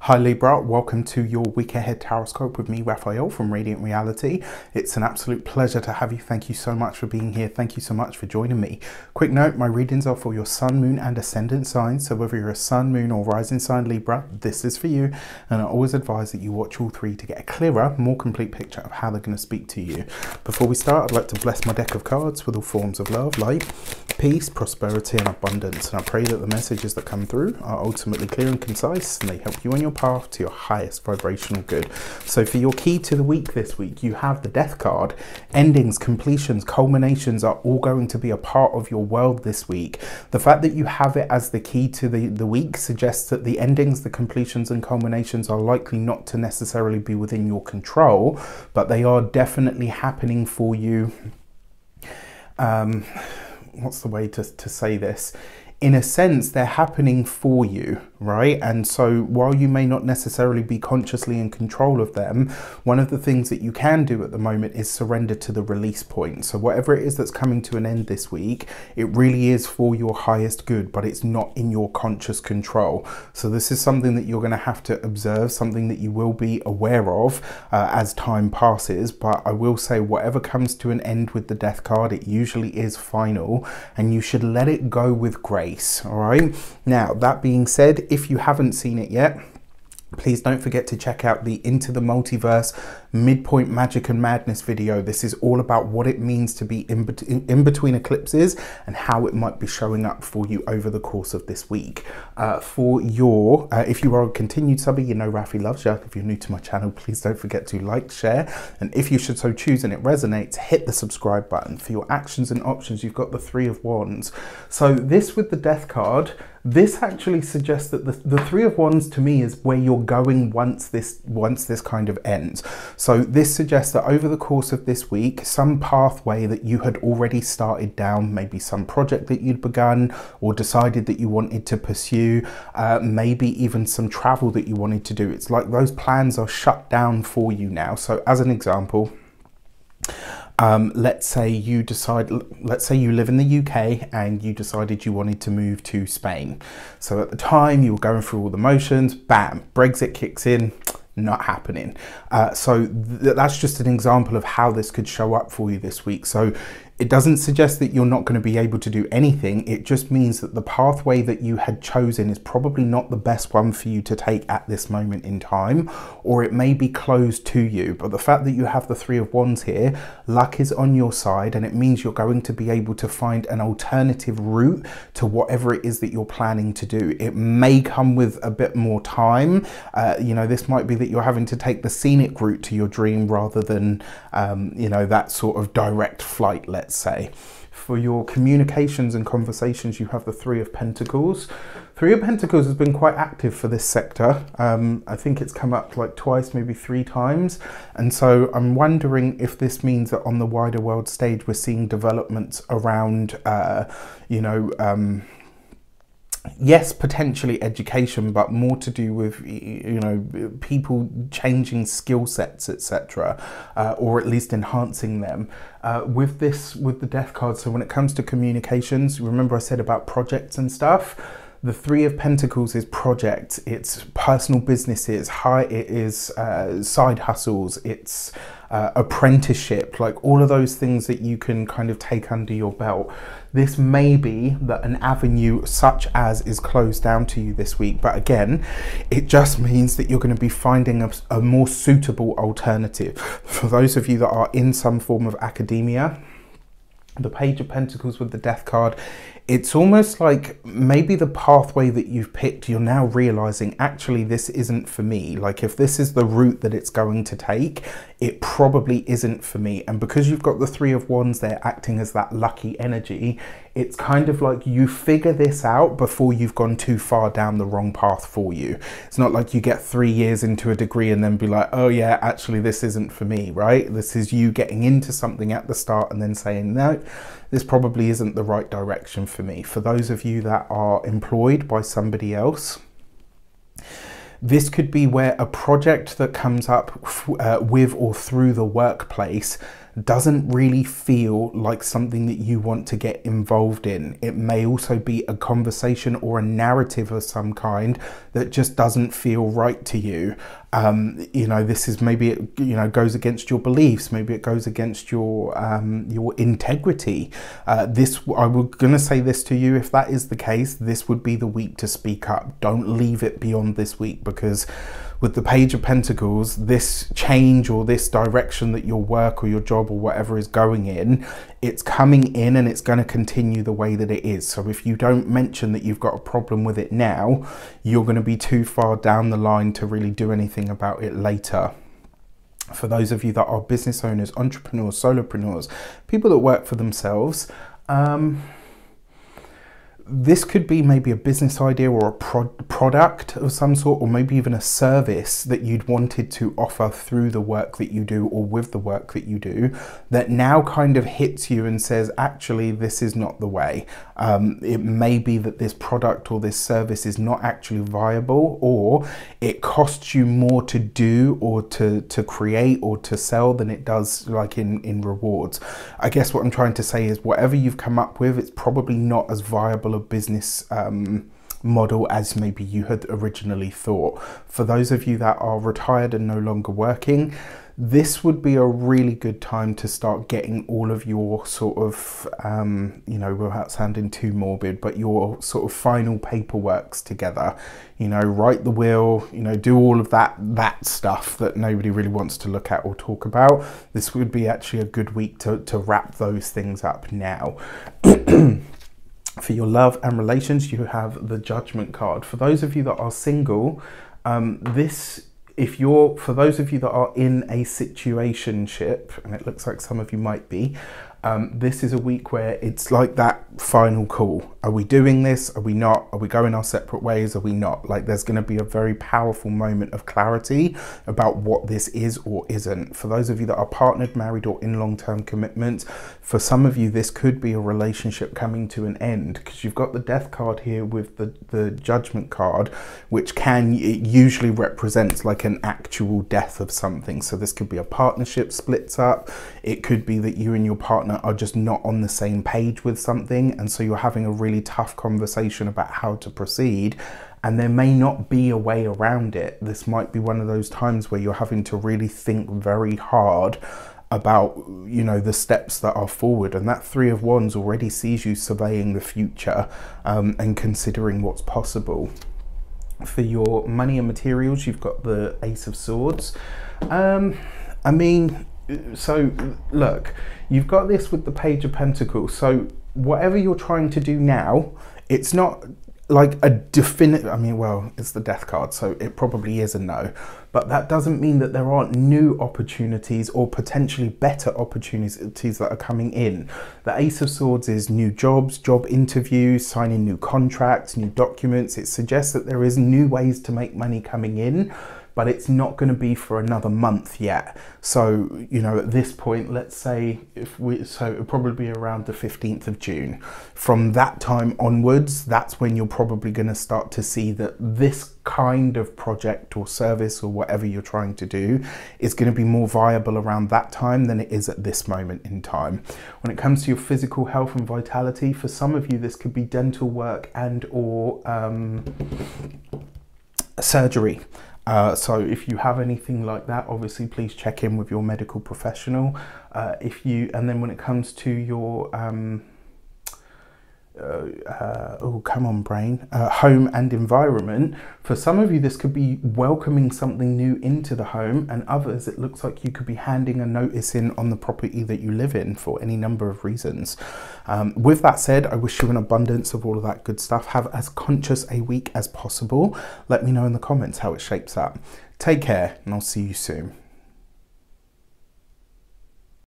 Hi Libra, welcome to your week ahead taroscope with me, Raphael from Reydiant Reality. It's an absolute pleasure to have you. Thank you so much for being here. Thank you so much for joining me. Quick note, my readings are for your sun, moon and ascendant signs. So whether you're a sun, moon or rising sign Libra, this is for you. And I always advise that you watch all three to get a clearer, more complete picture of how they're going to speak to you. Before we start, I'd like to bless my deck of cards with all forms of love, light, peace, prosperity and abundance. And I pray that the messages that come through are ultimately clear and concise and they help you on your path to your highest vibrational good. So for your key to the week this week, you have the Death card. Endings, completions, culminations are all going to be a part of your world this week. The fact that you have it as the key to the week suggests that the endings, the completions and culminations are likely not to necessarily be within your control, but they are definitely happening for you. What's the way to say this? In a sense, they're happening for you, right? And so while you may not necessarily be consciously in control of them, one of the things that you can do at the moment is surrender to the release point. So whatever it is that's coming to an end this week, it really is for your highest good, but it's not in your conscious control. So this is something that you're going to have to observe, something that you will be aware of as time passes. But I will say, whatever comes to an end with the Death card, it usually is final, and you should let it go with grace. All right. Now, that being said, if you haven't seen it yet, please don't forget to check out the Into the Multiverse Midpoint Magic and Madness video. This is all about what it means to be in between eclipses and how it might be showing up for you over the course of this week. For your, if you are a continued subby, you know Rafi loves you. If you're new to my channel, please don't forget to like, share, and if you should so choose and it resonates, hit the subscribe button. For your actions and options, you've got the Three of Wands. So this with the Death card, this actually suggests that the Three of Wands to me is where you're going once this kind of ends. So this suggests that over the course of this week, some pathway that you had already started down, maybe some project that you'd begun or decided that you wanted to pursue, maybe even some travel that you wanted to do. It's like those plans are shut down for you now. So as an example, let's say you live in the UK and you decided you wanted to move to Spain. So at the time you were going through all the motions, bam, Brexit kicks in, not happening. So that's just an example of how this could show up for you this week. So it doesn't suggest that you're not going to be able to do anything. It just means that the pathway that you had chosen is probably not the best one for you to take at this moment in time, or it may be closed to you. But the fact that you have the Three of Wands here, luck is on your side, and it means you're going to be able to find an alternative route to whatever it is that you're planning to do. It may come with a bit more time. You know, this might be that you're having to take the scenic route to your dream rather than, you know, that sort of direct flight, let's say. For your communications and conversations, you have the Three of Pentacles. Three of Pentacles has been quite active for this sector. I think it's come up like twice, maybe 3 times. And so I'm wondering if this means that on the wider world stage, we're seeing developments around, you know, yes, potentially education, but more to do with, you know, people changing skill sets, etc., or at least enhancing them. With the Death card, so when it comes to communications, remember I said about projects and stuff. The Three of Pentacles is projects, it's personal businesses, it is side hustles, it's apprenticeship, like all of those things that you can kind of take under your belt. This may be that an avenue such as is closed down to you this week, but again, it just means that you're going to be finding a more suitable alternative. For those of you that are in some form of academia, the Page of Pentacles with the Death card, it's almost like maybe the pathway that you've picked, you're now realizing actually this isn't for me. Like if this is the route that it's going to take, it probably isn't for me. And because you've got the Three of Wands there acting as that lucky energy, it's kind of like you figure this out before you've gone too far down the wrong path for you. It's not like you get 3 years into a degree and then be like, oh yeah, actually this isn't for me, right? This is you getting into something at the start and then saying, no, this probably isn't the right direction for me. For those of you that are employed by somebody else, this could be where a project that comes up with or through the workplace doesn't really feel like something that you want to get involved in. It may also be a conversation or a narrative of some kind that just doesn't feel right to you. You know, this is maybe it, you know, goes against your beliefs. Maybe it goes against your integrity. I was going to say this to you. If that is the case, this would be the week to speak up. Don't leave it beyond this week, because with the Page of Pentacles, this change or this direction that your work or your job or whatever is going in, it's coming in and it's going to continue the way that it is. So if you don't mention that you've got a problem with it now, you're going to be too far down the line to really do anything about it later. For those of you that are business owners, entrepreneurs, solopreneurs, people that work for themselves, this could be maybe a business idea or a product of some sort, or maybe even a service that you'd wanted to offer through the work that you do or with the work that you do, that now kind of hits you and says, actually, this is not the way. It may be that this product or this service is not actually viable, or it costs you more to do or to create or to sell than it does like in rewards. I guess what I'm trying to say is whatever you've come up with, it's probably not as viable a business model as maybe you had originally thought. For those of you that are retired and no longer working, this would be a really good time to start getting all of your sort of, you know, without sounding too morbid, but your sort of final paperworks together. You know, write the will, you know, do all of that stuff that nobody really wants to look at or talk about. This would be actually a good week to wrap those things up now. For your love and relations, you have the Judgment card. For those of you that are single, for those of you that are in a situationship, and it looks like some of you might be, this is a week where it's like that final call. Are we doing this? Are we not? Are we going our separate ways? Are we not? Like, there's going to be a very powerful moment of clarity about what this is or isn't. For those of you that are partnered, married, or in long-term commitment, for some of you, this could be a relationship coming to an end, because you've got the Death card here with the Judgment card, which it usually represents like an actual death of something. So this could be a partnership splits up. It could be that you and your partner are just not on the same page with something, and so you're having a really tough conversation about how to proceed, and there may not be a way around it. This might be one of those times where you're having to really think very hard about, you know, the steps that are forward, and that Three of Wands already sees you surveying the future and considering what's possible. For your money and materials, you've got the Ace of Swords. I mean, so look, you've got this with the Page of Pentacles. So whatever you're trying to do now, it's not like a definite, I mean, well, it's the Death card, so it probably is a no, but that doesn't mean that there aren't new opportunities or potentially better opportunities that are coming in. The Ace of Swords is new jobs, job interviews, signing new contracts, new documents. It suggests that there is new ways to make money coming in, but it's not going to be for another month yet. So, you know, at this point, let's say so it'll probably be around the 15th of June. From that time onwards, that's when you're probably going to start to see that this kind of project or service or whatever you're trying to do is going to be more viable around that time than it is at this moment in time. When it comes to your physical health and vitality, for some of you, this could be dental work and or surgery. So if you have anything like that, obviously please check in with your medical professional. And then when it comes to your oh, come on brain, home and environment, for some of you this could be welcoming something new into the home, and others it looks like you could be handing a notice in on the property that you live in for any number of reasons. With that said, I wish you an abundance of all of that good stuff. Have as conscious a week as possible. Let me know in the comments how it shapes up. Take care, and I'll see you soon.